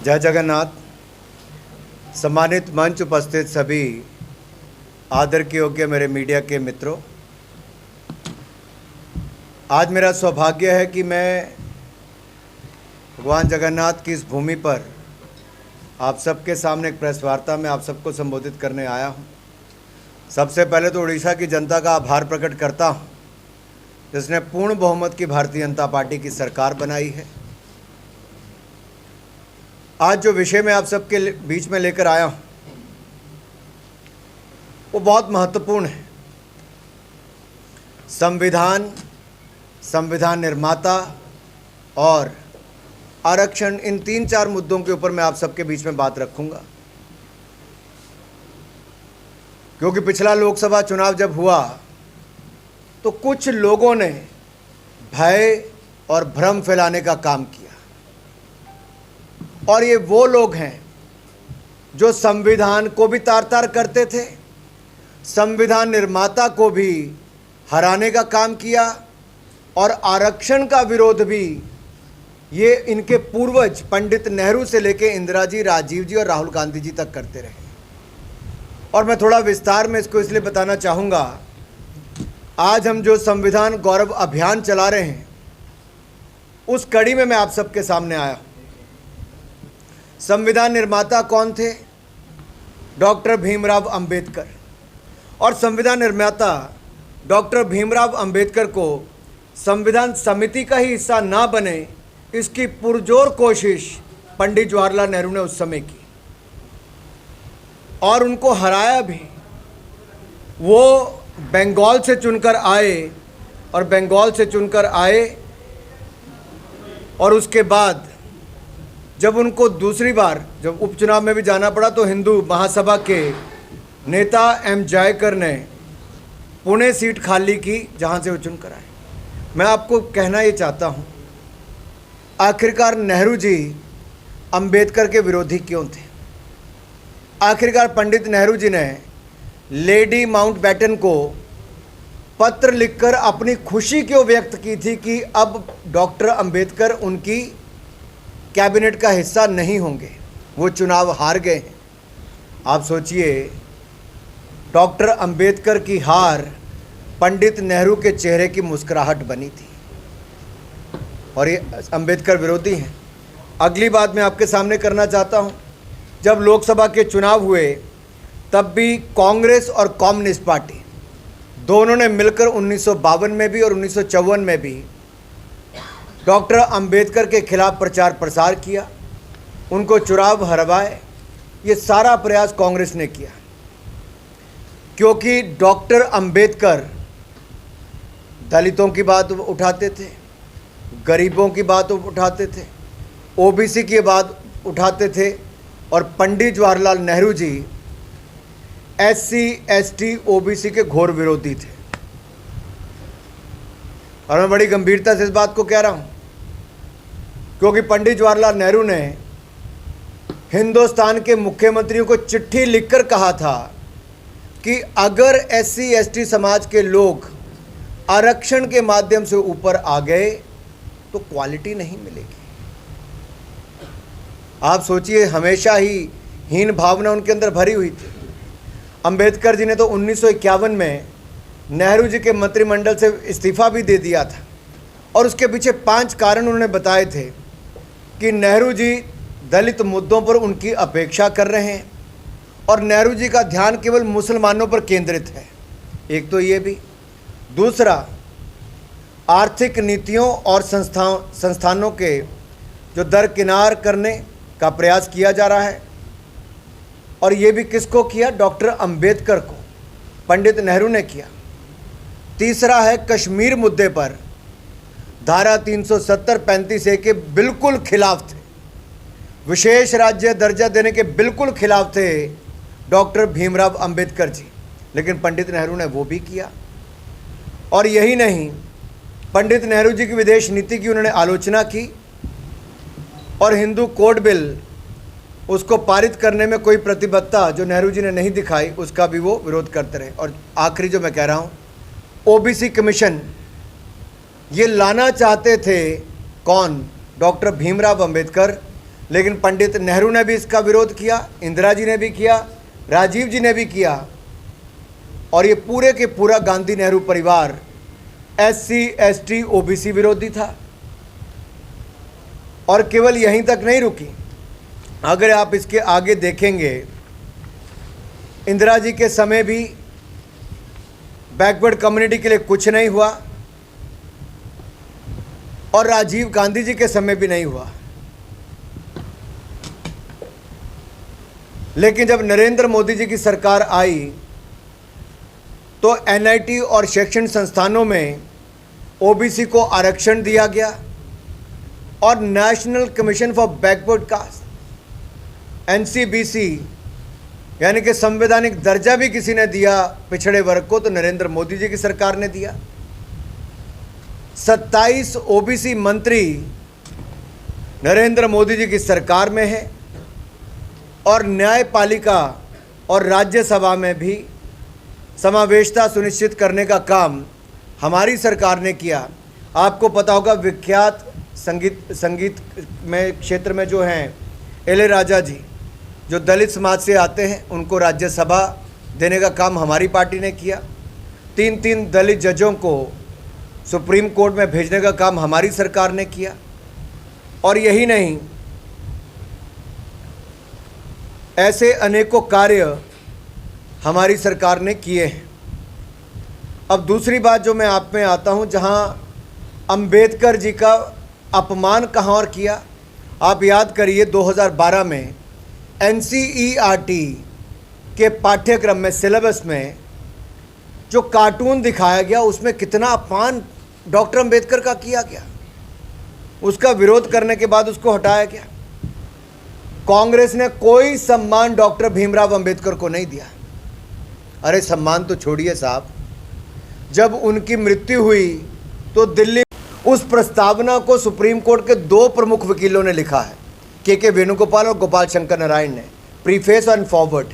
जय जगन्नाथ। सम्मानित मंच उपस्थित सभी आदर के योग्य मेरे मीडिया के मित्रों, आज मेरा सौभाग्य है कि मैं भगवान जगन्नाथ की इस भूमि पर आप सबके सामने एक प्रेस वार्ता में आप सबको संबोधित करने आया हूं। सबसे पहले तो उड़ीसा की जनता का आभार प्रकट करता हूं, जिसने पूर्ण बहुमत की भारतीय जनता पार्टी की सरकार बनाई है। आज जो विषय मैं आप सबके बीच में लेकर आया हूं वो बहुत महत्वपूर्ण है। संविधान निर्माता और आरक्षण, इन 3-4 मुद्दों के ऊपर मैं आप सबके बीच में बात रखूंगा, क्योंकि पिछला लोकसभा चुनाव जब हुआ तो कुछ लोगों ने भय और भ्रम फैलाने का काम किया, और ये वो लोग हैं जो संविधान को भी तार-तार करते थे, संविधान निर्माता को भी हराने का काम किया, और आरक्षण का विरोध भी ये इनके पूर्वज पंडित नेहरू से लेकर इंदिरा जी, राजीव जी और राहुल गांधी जी तक करते रहे। और मैं थोड़ा विस्तार में इसको इसलिए बताना चाहूँगा, आज हम जो संविधान गौरव अभियान चला रहे हैं उस कड़ी में मैं आप सबके सामने आया हूँ। संविधान निर्माता कौन थे? डॉक्टर भीमराव अंबेडकर। और संविधान निर्माता डॉक्टर भीमराव अंबेडकर को संविधान समिति का ही हिस्सा ना बने, इसकी पुरजोर कोशिश पंडित जवाहरलाल नेहरू ने उस समय की, और उनको हराया भी। वो बंगाल से चुनकर आए, और उसके बाद जब उनको दूसरी बार जब उपचुनाव में भी जाना पड़ा तो हिंदू महासभा के नेता एम जयकर ने पुणे सीट खाली की, जहां से वो चुनकर आए। मैं आपको कहना ये चाहता हूं, आखिरकार नेहरू जी अंबेडकर के विरोधी क्यों थे? आखिरकार पंडित नेहरू जी ने लेडी माउंटबेटन को पत्र लिखकर अपनी खुशी क्यों व्यक्त की थी कि अब डॉक्टर अंबेडकर उनकी कैबिनेट का हिस्सा नहीं होंगे? वो चुनाव हार गए हैं। आप सोचिए, डॉक्टर अंबेडकर की हार पंडित नेहरू के चेहरे की मुस्कुराहट बनी थी, और ये अंबेडकर विरोधी हैं। अगली बात मैं आपके सामने करना चाहता हूं, जब लोकसभा के चुनाव हुए तब भी कांग्रेस और कम्युनिस्ट पार्टी दोनों ने मिलकर 1952 में भी और 1954 में भी डॉक्टर अंबेडकर के खिलाफ प्रचार प्रसार किया, उनको चुनाव हरवाए। ये सारा प्रयास कांग्रेस ने किया, क्योंकि डॉक्टर अंबेडकर दलितों की बात उठाते थे, गरीबों की बात उठाते थे, ओबीसी की बात उठाते थे, और Pandit Jawaharlal Nehru ji SC, ST, OBC के घोर विरोधी थे। और मैं बड़ी गंभीरता से इस बात को कह रहा हूं, क्योंकि पंडित जवाहरलाल नेहरू ने हिंदुस्तान के मुख्यमंत्रियों को चिट्ठी लिखकर कहा था कि अगर एससी, एसटी समाज के लोग आरक्षण के माध्यम से ऊपर आ गए तो क्वालिटी नहीं मिलेगी। आप सोचिए, हमेशा ही हीन भावना उनके अंदर भरी हुई थी। अंबेडकर जी ने तो 1951 में नेहरू जी के मंत्रिमंडल से इस्तीफा भी दे दिया था, और उसके पीछे 5 कारण उन्होंने बताए थे कि नेहरू जी दलित मुद्दों पर उनकी अपेक्षा कर रहे हैं, और नेहरू जी का ध्यान केवल मुसलमानों पर केंद्रित है। एक तो ये भी, दूसरा आर्थिक नीतियों और संस्थानों के जो दरकिनार करने का प्रयास किया जा रहा है, और ये भी किसको किया? डॉक्टर अंबेडकर को पंडित नेहरू ने किया। तीसरा है कश्मीर मुद्दे पर धारा 370-35A के बिल्कुल खिलाफ थे, विशेष राज्य दर्जा देने के बिल्कुल खिलाफ थे डॉक्टर भीमराव अंबेडकर जी, लेकिन पंडित नेहरू ने वो भी किया। और यही नहीं, पंडित नेहरू जी की विदेश नीति की उन्होंने आलोचना की, और हिंदू कोड बिल उसको पारित करने में कोई प्रतिबद्धता जो नेहरू जी ने नहीं दिखाई, उसका भी वो विरोध करते रहे। और आखिरी जो मैं कह रहा हूँ, ओबीसी कमीशन ये लाना चाहते थे कौन? डॉक्टर भीमराव अंबेडकर, लेकिन पंडित नेहरू ने भी इसका विरोध किया, इंदिरा जी ने भी किया, राजीव जी ने भी किया, और ये पूरे के पूरा गांधी नेहरू परिवार SC ST OBC विरोधी था। और केवल यहीं तक नहीं रुकी, अगर आप इसके आगे देखेंगे, इंदिरा जी के समय भी बैकवर्ड कम्युनिटी के लिए कुछ नहीं हुआ और राजीव गांधी जी के समय भी नहीं हुआ। लेकिन जब नरेंद्र मोदी जी की सरकार आई तो NIT और शैक्षणिक संस्थानों में OBC को आरक्षण दिया गया और national commission for backward caste NCBC यानी कि संवैधानिक दर्जा भी किसी ने दिया पिछड़े वर्ग को, तो नरेंद्र मोदी जी की सरकार ने दिया। 27 OBC मंत्री नरेंद्र मोदी जी की सरकार में है और न्यायपालिका और राज्यसभा में भी समावेशता सुनिश्चित करने का काम हमारी सरकार ने किया। आपको पता होगा, विख्यात संगीत में क्षेत्र में जो हैं इलैयाराजा जी, जो दलित समाज से आते हैं, उनको राज्यसभा देने का काम हमारी पार्टी ने किया। 3 दलित जजों को सुप्रीम कोर्ट में भेजने का काम हमारी सरकार ने किया। और यही नहीं, ऐसे अनेकों कार्य हमारी सरकार ने किए हैं। अब दूसरी बात जो मैं आप में आता हूं, जहां अंबेडकर जी का अपमान कहाँ और किया, आप याद करिए 2012 में NCERT के पाठ्यक्रम में, सिलेबस में जो कार्टून दिखाया गया, उसमें कितना अपमान डॉक्टर अंबेडकर का किया गया। उसका विरोध करने के बाद उसको हटाया गया। कांग्रेस ने कोई सम्मान डॉक्टर भीमराव अंबेडकर को नहीं दिया। अरे सम्मान तो छोड़िए साहब, जब उनकी मृत्यु हुई तो दिल्ली, उस प्रस्तावना को सुप्रीम कोर्ट के 2 प्रमुख वकीलों ने लिखा है, के वेणुगोपाल और गोपाल शंकर नारायण ने, प्रीफेस एंड फॉरवर्ड।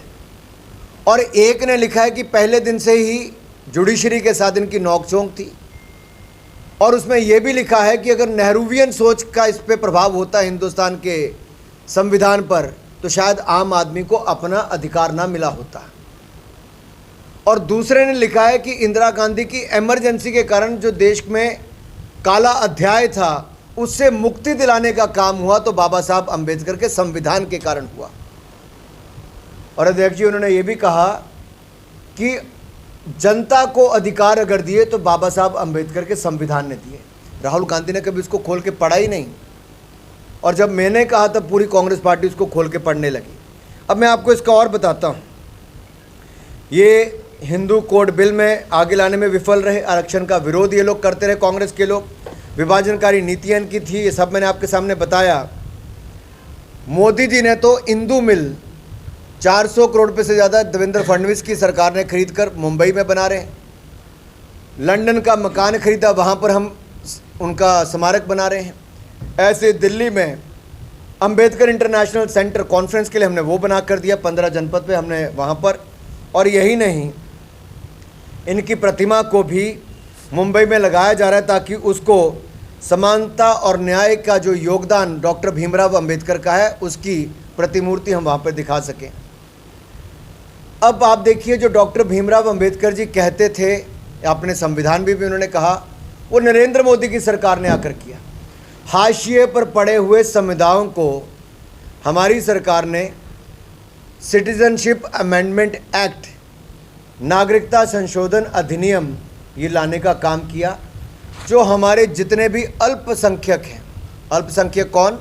और एक ने लिखा है कि पहले दिन से ही जुडिशरी के साथ इनकी नोकझोंक थी। और उसमें यह भी लिखा है कि अगर नेहरूवियन सोच का इस पर प्रभाव होता हिंदुस्तान के संविधान पर, तो शायद आम आदमी को अपना अधिकार ना मिला होता। और दूसरे ने लिखा है कि इंदिरा गांधी की इमरजेंसी के कारण जो देश में काला अध्याय था, उससे मुक्ति दिलाने का काम हुआ तो बाबा साहब अंबेडकर के संविधान के कारण हुआ। और अध्यक्ष जी, उन्होंने ये भी कहा कि जनता को अधिकार अगर दिए तो बाबा साहब अंबेडकर के संविधान ने दिए। राहुल गांधी ने कभी उसको खोल के पढ़ा ही नहीं, और जब मैंने कहा तब पूरी कांग्रेस पार्टी उसको खोल के पढ़ने लगी। अब मैं आपको इसका और बताता हूँ। ये हिंदू कोड बिल में आगे लाने में विफल रहे, आरक्षण का विरोध ये लोग करते रहे, कांग्रेस के लोग, विभाजनकारी नीतियाँ इनकी थी, ये सब मैंने आपके सामने बताया। मोदी जी ने तो इंदू मिल 400 करोड़ रुपये से ज़्यादा देवेंद्र फडणवीस की सरकार ने खरीद कर मुंबई में बना रहे हैं। लंदन का मकान खरीदा, वहाँ पर हम उनका स्मारक बना रहे हैं। ऐसे दिल्ली में अंबेडकर इंटरनेशनल सेंटर कॉन्फ्रेंस के लिए हमने वो बना कर दिया, 15 जनपद पे हमने वहाँ पर। और यही नहीं, इनकी प्रतिमा को भी मुंबई में लगाया जा रहा है ताकि उसको समानता और न्याय का जो योगदान डॉक्टर भीमराव अंबेडकर का है, उसकी प्रतिमूर्ति हम वहाँ पर दिखा सकें। अब आप देखिए, जो डॉक्टर भीमराव अंबेडकर जी कहते थे, अपने संविधान भी उन्होंने कहा, वो नरेंद्र मोदी की सरकार ने आकर किया। हाशिए पर पड़े हुए समुदायों को हमारी सरकार ने सिटीजनशिप अमेंडमेंट एक्ट, नागरिकता संशोधन अधिनियम, ये लाने का काम किया। जो हमारे जितने भी अल्पसंख्यक हैं, अल्पसंख्यक कौन,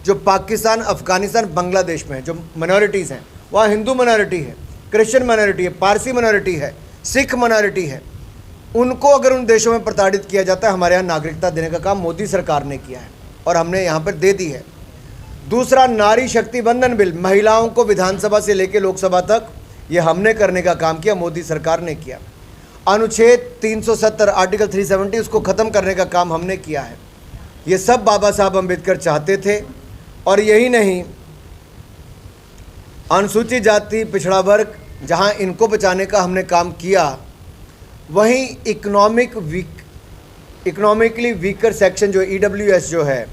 जो पाकिस्तान, अफगानिस्तान, बांग्लादेश में जो माइनॉरिटीज़ हैं, वहाँ हिंदू माइनॉरिटी है, क्रिश्चियन माइनॉरिटी है, पारसी माइनॉरिटी है, सिख माइनॉरिटी है, उनको अगर उन देशों में प्रताड़ित किया जाता है, हमारे यहाँ नागरिकता देने का काम मोदी सरकार ने किया है और हमने यहाँ पर दे दी है। दूसरा, नारी शक्ति बंधन बिल, महिलाओं को विधानसभा से लेकर लोकसभा तक ये हमने करने का काम किया, मोदी सरकार ने किया। अनुच्छेद 370 आर्टिकल 370 उसको ख़त्म करने का काम हमने किया है। ये सब बाबा साहब अम्बेडकर चाहते थे। और यही नहीं, अनुसूचित जाति पिछड़ा वर्ग, जहाँ इनको बचाने का हमने काम किया, वहीं इकोनॉमिकली वीकर सेक्शन जो EWS जो है,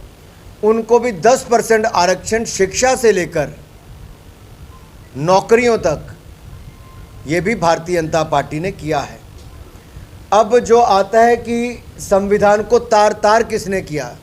उनको भी 10% आरक्षण शिक्षा से लेकर नौकरियों तक, ये भी भारतीय जनता पार्टी ने किया है। अब जो आता है कि संविधान को तार तार किसने किया,